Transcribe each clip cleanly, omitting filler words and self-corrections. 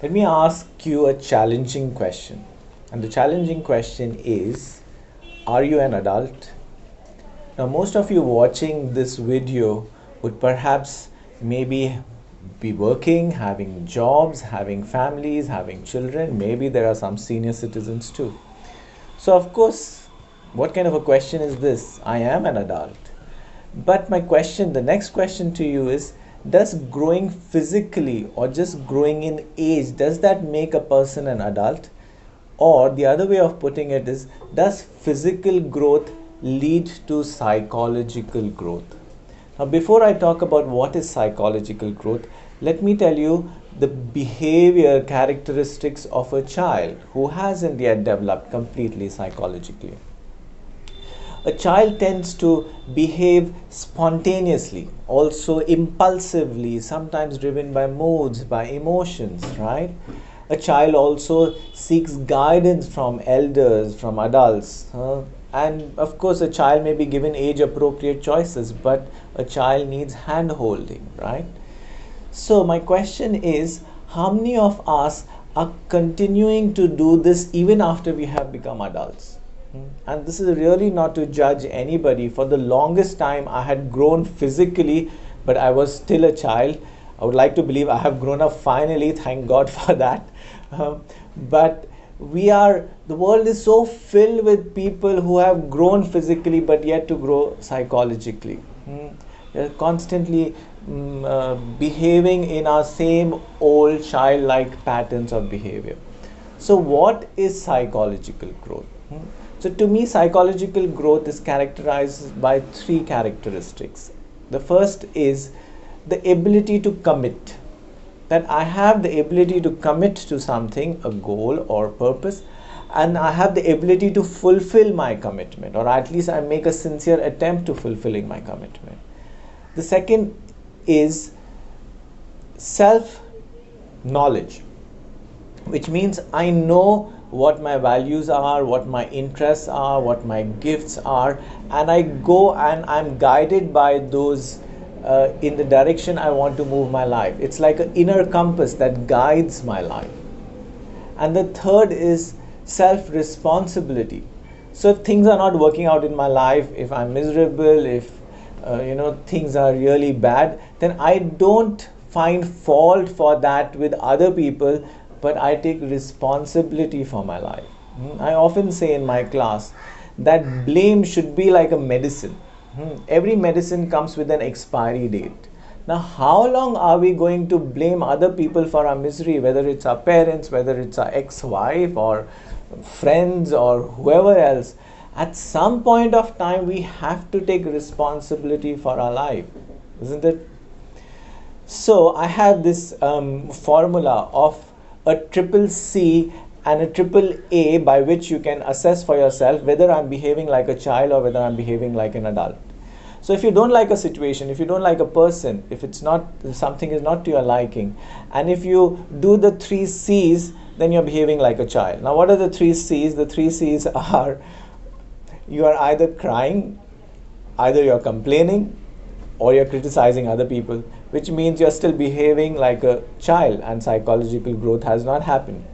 Let me ask you a challenging question. And the challenging question is, are you an adult? Now, most of you watching this video would perhaps maybe be working, having jobs, having families, having children. Maybe there are some senior citizens too. So, of course, what kind of a question is this? I am an adult. But the next question to you is, does growing physically or just growing in age, does that make a person an adult? Or the other way of putting it is, does physical growth lead to psychological growth? Now, before I talk about what is psychological growth, let me tell you the behavior characteristics of a child who hasn't yet developed completely psychologically. A child tends to behave spontaneously, also impulsively, sometimes driven by moods, by emotions, right? A child also seeks guidance from elders, from adults. And of course, a child may be given age appropriate choices, but a child needs hand holding, right? So, my question is, how many of us are continuing to do this even after we have become adults? And this is really not to judge anybody. For the longest time, I had grown physically, but I was still a child. I would like to believe I have grown up finally, thank God for that. But the world is so filled with people who have grown physically but yet to grow psychologically. They're constantly behaving in our same old childlike patterns of behavior. So what is psychological growth? So to me, psychological growth is characterized by three characteristics. The first is the ability to commit. That I have the ability to commit to something, a goal or purpose, and I have the ability to fulfill my commitment, or at least I make a sincere attempt to fulfilling my commitment. The second is self-knowledge, which means I know what my values are, what my interests are, what my gifts are, and I go and I'm guided by those in the direction I want to move my life. It's like an inner compass that guides my life. And the third is self-responsibility. So if things are not working out in my life, if I'm miserable, if things are really bad, then I don't find fault for that with other people, but I take responsibility for my life. I often say in my class that blame should be like a medicine. Every medicine comes with an expiry date. Now, how long are we going to blame other people for our misery, whether it's our parents, whether it's our ex-wife or friends or whoever else? At some point of time, we have to take responsibility for our life, isn't it? So, I have this formula of a triple C and a triple A by which you can assess for yourself whether I'm behaving like a child or whether I'm behaving like an adult. So if you don't like a situation, if you don't like a person, if something is not to your liking, and if you do the three C's, then you're behaving like a child. Now, what are the three C's? The three C's are, you are either crying, either you're complaining, or you're criticizing other people, which means you're still behaving like a child and psychological growth has not happened.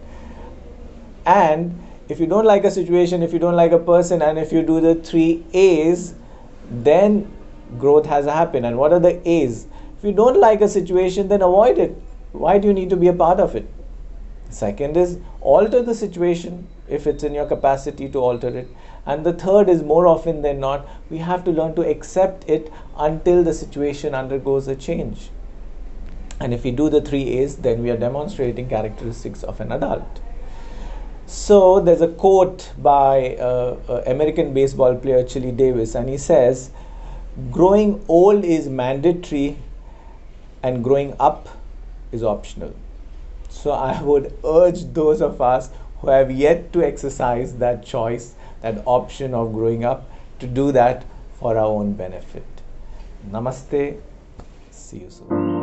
And if you don't like a situation, if you don't like a person, and if you do the three A's, then growth has happened. And what are the A's? If you don't like a situation, then avoid it. Why do you need to be a part of it? Second is alter the situation if it's in your capacity to alter it. And the third is, more often than not, we have to learn to accept it until the situation undergoes a change. And if we do the three A's, then we are demonstrating characteristics of an adult. So there's a quote by American baseball player Chili Davis, and he says, growing old is mandatory and growing up is optional. So I would urge those of us who have yet to exercise that choice, that option of growing up, to do that for our own benefit. Namaste. See you soon.